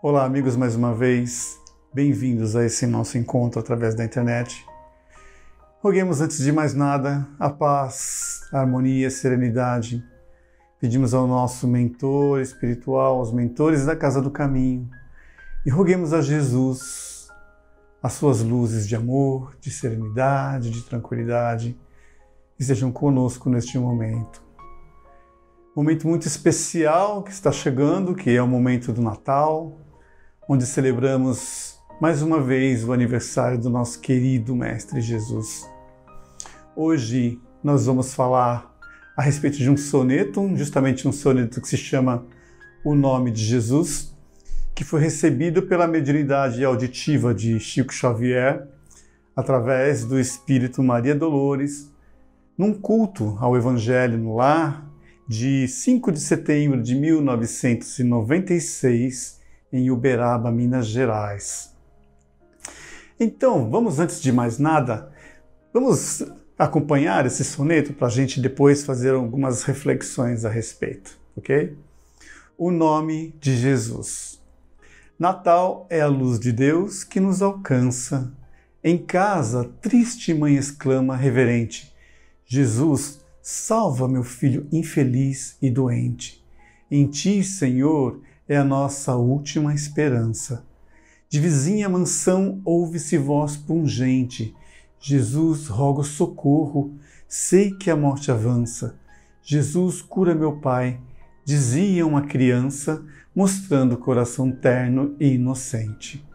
Olá, amigos, mais uma vez. Bem-vindos a esse nosso encontro através da internet. Roguemos, antes de mais nada, a paz, a harmonia, a serenidade. Pedimos ao nosso mentor espiritual, aos mentores da Casa do Caminho, e roguemos a Jesus as suas luzes de amor, de serenidade, de tranquilidade, que estejam conosco neste momento. Momento muito especial que está chegando, que é o momento do Natal, onde celebramos mais uma vez o aniversário do nosso querido Mestre Jesus. Hoje nós vamos falar a respeito de um soneto, justamente um soneto que se chama O Nome de Jesus, que foi recebido pela mediunidade auditiva de Chico Xavier, através do Espírito Maria Dolores, num culto ao Evangelho no Lar, de 5 de setembro de 1996, em Uberaba, Minas Gerais. Então, vamos, antes de mais nada, vamos acompanhar esse soneto para a gente depois fazer algumas reflexões a respeito, ok? O nome de Jesus. Natal é a luz de Deus que nos alcança. Em casa, triste mãe exclama reverente: Jesus, salva meu filho infeliz e doente. Em ti, Senhor, é a nossa última esperança. De vizinha mansão ouve-se voz pungente: Jesus, rogo socorro, sei que a morte avança. Jesus, cura meu pai, dizia uma criança, mostrando coração terno e inocente.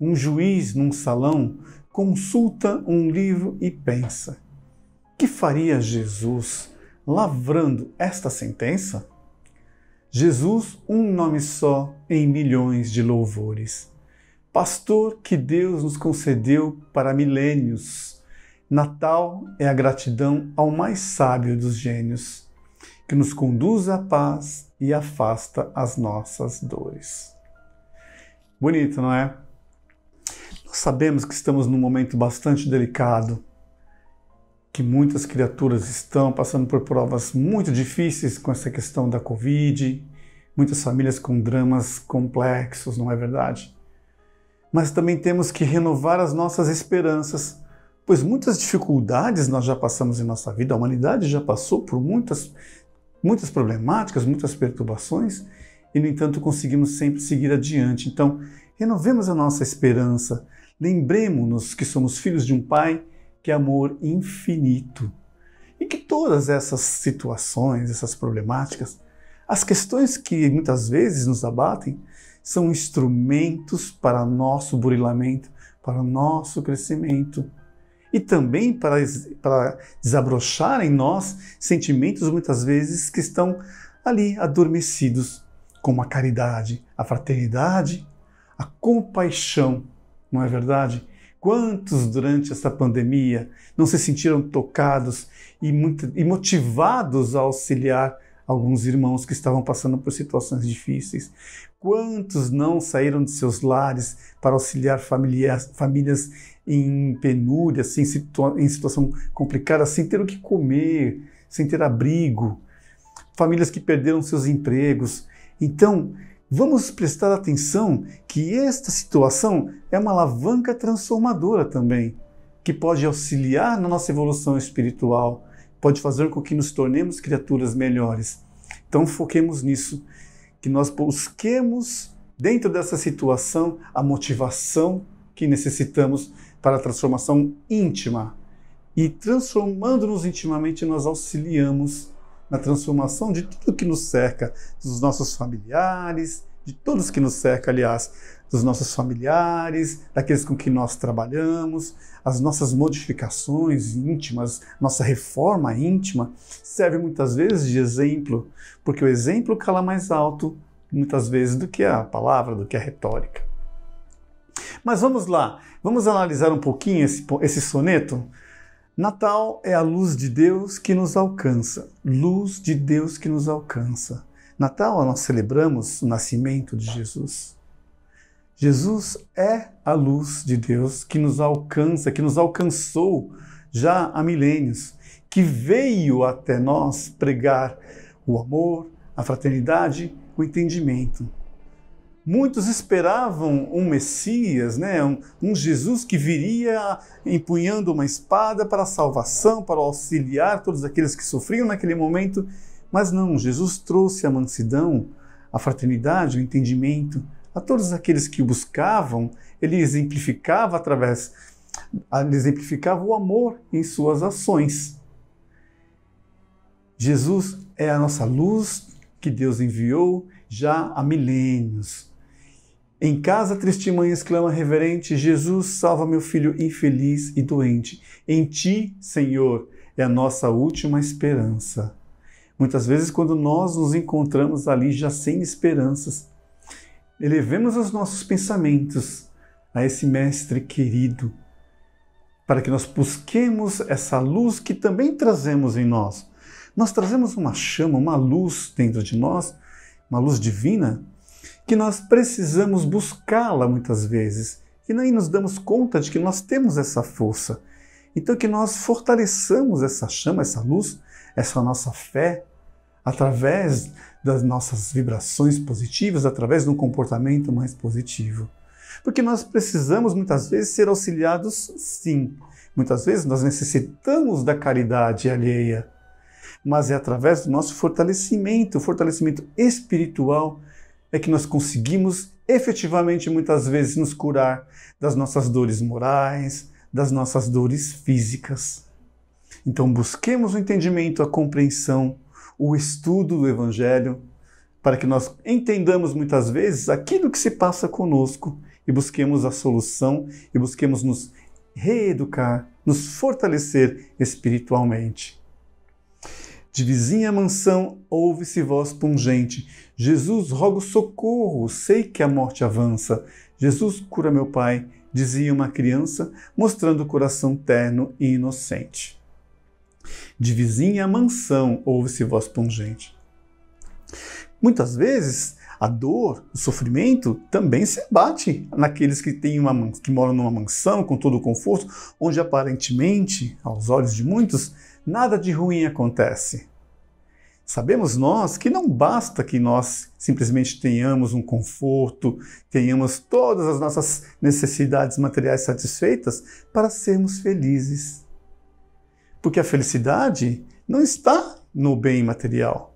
Um juiz num salão consulta um livro e pensa: que faria Jesus lavrando esta sentença? Jesus, um nome só em milhões de louvores. Pastor que Deus nos concedeu para milênios. Natal é a gratidão ao mais sábio dos gênios, que nos conduz à paz e afasta as nossas dores. Bonito, não é? Nós sabemos que estamos num momento bastante delicado, que muitas criaturas estão passando por provas muito difíceis com essa questão da Covid, muitas famílias com dramas complexos, não é verdade? Mas também temos que renovar as nossas esperanças, pois muitas dificuldades nós já passamos em nossa vida, a humanidade já passou por muitas problemáticas, muitas perturbações, e no entanto conseguimos sempre seguir adiante. Então, renovemos a nossa esperança, lembremos-nos que somos filhos de um Pai que é amor infinito. E que todas essas situações, essas problemáticas, as questões que muitas vezes nos abatem, são instrumentos para nosso burilamento, para nosso crescimento. E também para desabrochar em nós sentimentos muitas vezes que estão ali adormecidos, como a caridade, a fraternidade, a compaixão, não é verdade? Quantos durante essa pandemia não se sentiram tocados e motivados a auxiliar alguns irmãos que estavam passando por situações difíceis? Quantos não saíram de seus lares para auxiliar famílias em penúria, assim, em situação complicada, sem ter o que comer, sem ter abrigo? Famílias que perderam seus empregos. Então, vamos prestar atenção que esta situação é uma alavanca transformadora também, que pode auxiliar na nossa evolução espiritual, pode fazer com que nos tornemos criaturas melhores. Então foquemos nisso, que nós busquemos dentro dessa situação a motivação que necessitamos para a transformação íntima. E transformando-nos intimamente, nós auxiliamos na transformação de tudo que nos cerca, dos nossos familiares, de todos que nos cerca, aliás, dos nossos familiares, daqueles com que nós trabalhamos, as nossas modificações íntimas, nossa reforma íntima, serve muitas vezes de exemplo, porque o exemplo cala mais alto, muitas vezes, do que a palavra, do que a retórica. Mas vamos lá, vamos analisar um pouquinho esse soneto. Natal é a luz de Deus que nos alcança. Luz de Deus que nos alcança. Natal, nós celebramos o nascimento de Jesus. Jesus é a luz de Deus que nos alcança, que nos alcançou já há milênios, que veio até nós pregar o amor, a fraternidade, o entendimento. Muitos esperavam um Messias, né? um Jesus que viria empunhando uma espada para a salvação, para auxiliar todos aqueles que sofriam naquele momento. Mas não, Jesus trouxe a mansidão, a fraternidade, o entendimento a todos aqueles que o buscavam. Ele exemplificava o amor em suas ações. Jesus é a nossa luz que Deus enviou já há milênios. Em casa, triste mãe exclama reverente: Jesus, salva meu filho infeliz e doente. Em ti, Senhor, é a nossa última esperança. Muitas vezes, quando nós nos encontramos ali já sem esperanças, elevemos os nossos pensamentos a esse Mestre querido, para que nós busquemos essa luz que também trazemos em nós. Nós trazemos uma chama, uma luz dentro de nós, uma luz divina, que nós precisamos buscá-la muitas vezes, e nem nos damos conta de que nós temos essa força. Então que nós fortaleçamos essa chama, essa luz, essa nossa fé, através das nossas vibrações positivas, através de um comportamento mais positivo. Porque nós precisamos muitas vezes ser auxiliados, sim. Muitas vezes nós necessitamos da caridade alheia, mas é através do nosso fortalecimento, o fortalecimento espiritual, é que nós conseguimos efetivamente muitas vezes nos curar das nossas dores morais, das nossas dores físicas. Então busquemos o entendimento, a compreensão, o estudo do Evangelho, para que nós entendamos muitas vezes aquilo que se passa conosco e busquemos a solução e busquemos nos reeducar, nos fortalecer espiritualmente. De vizinha mansão ouve-se voz pungente: Jesus, rogo socorro, sei que a morte avança. Jesus, cura meu pai, dizia uma criança, mostrando o coração terno e inocente. De vizinha mansão ouve-se voz pungente. Muitas vezes a dor, o sofrimento também se abate naqueles que moram numa mansão com todo o conforto, onde aparentemente, aos olhos de muitos, nada de ruim acontece. Sabemos nós que não basta que nós simplesmente tenhamos um conforto, tenhamos todas as nossas necessidades materiais satisfeitas para sermos felizes. Porque a felicidade não está no bem material.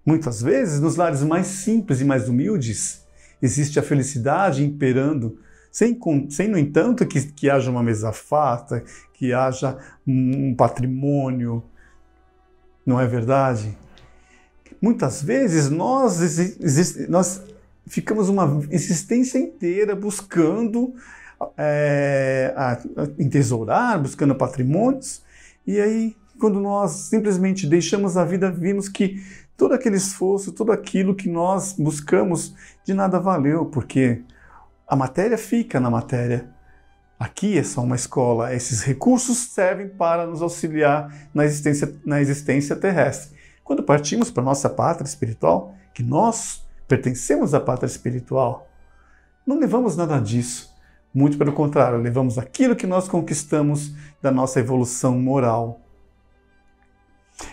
Muitas vezes, nos lares mais simples e mais humildes, existe a felicidade imperando, sem no entanto, que haja uma mesa farta, que haja um patrimônio. Não é verdade? Muitas vezes nós ficamos uma existência inteira buscando entesourar, buscando patrimônios, e aí, quando nós simplesmente deixamos a vida, vimos que todo aquele esforço, tudo aquilo que nós buscamos, de nada valeu, porque a matéria fica na matéria. Aqui é só uma escola, esses recursos servem para nos auxiliar na existência terrestre. Quando partimos para a nossa pátria espiritual, que nós pertencemos à pátria espiritual, não levamos nada disso. Muito pelo contrário, levamos aquilo que nós conquistamos da nossa evolução moral.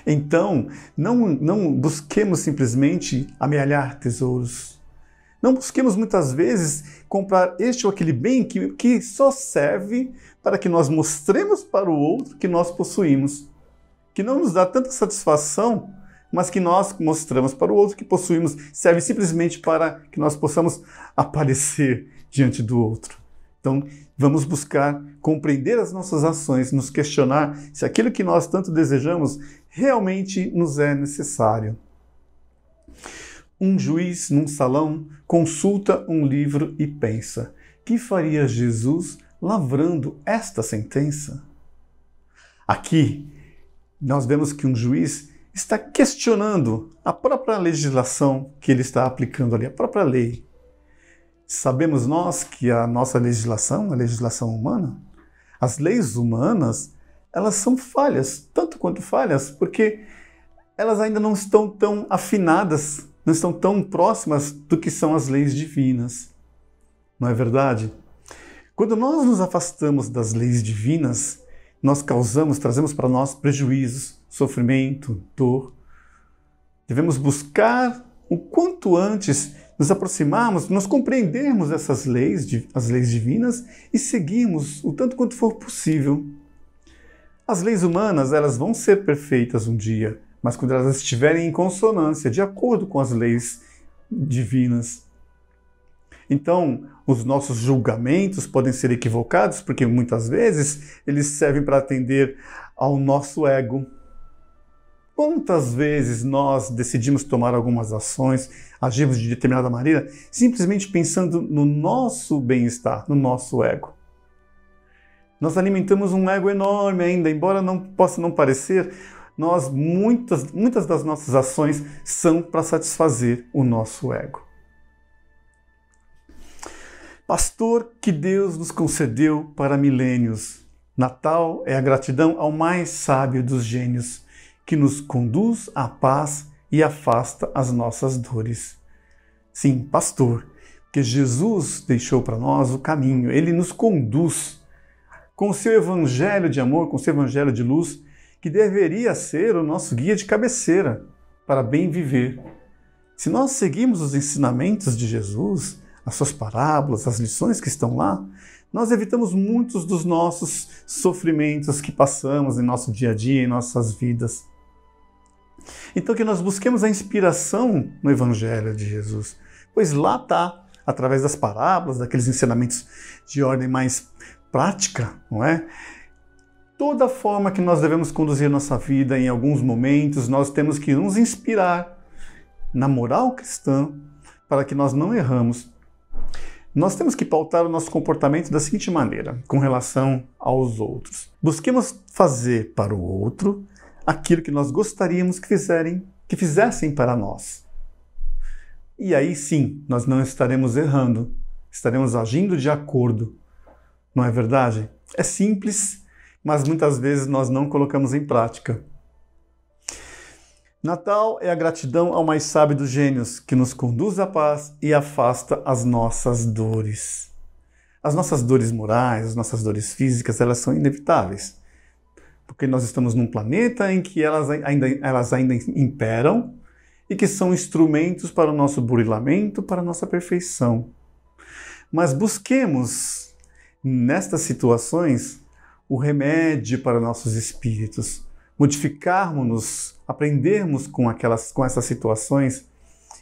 Então, não busquemos simplesmente amealhar tesouros. Não busquemos muitas vezes comprar este ou aquele bem que só serve para que nós mostremos para o outro que nós possuímos. Que não nos dá tanta satisfação, mas que nós mostramos para o outro que possuímos, serve simplesmente para que nós possamos aparecer diante do outro. Então, vamos buscar compreender as nossas ações, nos questionar se aquilo que nós tanto desejamos realmente nos é necessário. Um juiz num salão consulta um livro e pensa: que faria Jesus lavrando esta sentença? Aqui, nós vemos que um juiz está questionando a própria legislação que ele está aplicando ali, a própria lei. Sabemos nós que a nossa legislação, a legislação humana, as leis humanas, elas são falhas, tanto quanto falhas, porque elas ainda não estão tão afinadas, não estão tão próximas do que são as leis divinas. Não é verdade? Quando nós nos afastamos das leis divinas, nós trazemos para nós prejuízos, sofrimento, dor. Devemos buscar o quanto antes nos aproximarmos, nós compreendermos essas leis, as leis divinas, e seguirmos o tanto quanto for possível. As leis humanas, elas vão ser perfeitas um dia, mas quando elas estiverem em consonância, de acordo com as leis divinas. Então, os nossos julgamentos podem ser equivocados, porque muitas vezes eles servem para atender ao nosso ego. Quantas vezes nós decidimos tomar algumas ações, agimos de determinada maneira, simplesmente pensando no nosso bem-estar, no nosso ego? Nós alimentamos um ego enorme ainda, embora possa não parecer, muitas das nossas ações são para satisfazer o nosso ego. Pastor que Deus nos concedeu para milênios. Natal é a gratidão ao mais sábio dos gênios, que nos conduz à paz e afasta as nossas dores. Sim, pastor, porque Jesus deixou para nós o caminho, ele nos conduz com o seu evangelho de amor, com o seu evangelho de luz, que deveria ser o nosso guia de cabeceira para bem viver. Se nós seguimos os ensinamentos de Jesus, as suas parábolas, as lições que estão lá, nós evitamos muitos dos nossos sofrimentos que passamos em nosso dia a dia, em nossas vidas. Então que nós busquemos a inspiração no Evangelho de Jesus, pois lá está, através das parábolas, daqueles ensinamentos de ordem mais prática, não é? Toda a forma que nós devemos conduzir nossa vida, em alguns momentos, nós temos que nos inspirar na moral cristã para que nós não erramos. Nós temos que pautar o nosso comportamento da seguinte maneira, com relação aos outros. Busquemos fazer para o outro aquilo que nós gostaríamos que fizessem para nós. E aí sim, nós não estaremos errando, estaremos agindo de acordo. Não é verdade? É simples, mas muitas vezes nós não colocamos em prática. Natal é a gratidão ao mais sábio dos gênios, que nos conduz à paz e afasta as nossas dores. As nossas dores morais, as nossas dores físicas, elas são inevitáveis, porque nós estamos num planeta em que elas ainda imperam e que são instrumentos para o nosso burilamento, para a nossa perfeição. Mas busquemos, nestas situações, o remédio para nossos espíritos, modificarmos-nos, aprendermos com essas situações,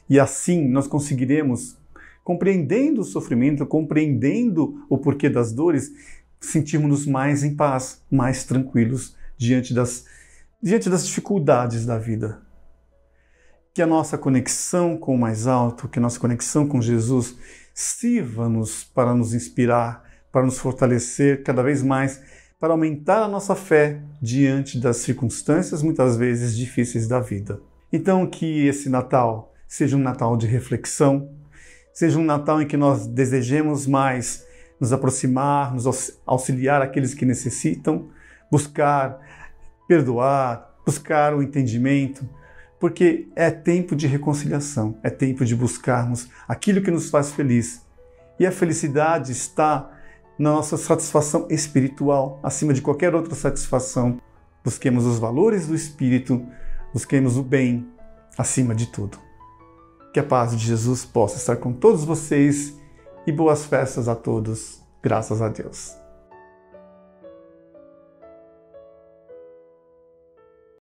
e assim nós conseguiremos, compreendendo o sofrimento, compreendendo o porquê das dores, sentirmos-nos mais em paz, mais tranquilos diante das dificuldades da vida. Que a nossa conexão com o mais alto, que a nossa conexão com Jesus sirva-nos para nos inspirar, para nos fortalecer cada vez mais, para aumentar a nossa fé diante das circunstâncias muitas vezes difíceis da vida. Então que esse Natal seja um Natal de reflexão, seja um Natal em que nós desejemos mais nos aproximar, nos auxiliar aqueles que necessitam, buscar perdoar, buscar o entendimento, porque é tempo de reconciliação, é tempo de buscarmos aquilo que nos faz feliz. E a felicidade está na nossa satisfação espiritual, acima de qualquer outra satisfação. Busquemos os valores do Espírito, busquemos o bem acima de tudo. Que a paz de Jesus possa estar com todos vocês e boas festas a todos. Graças a Deus.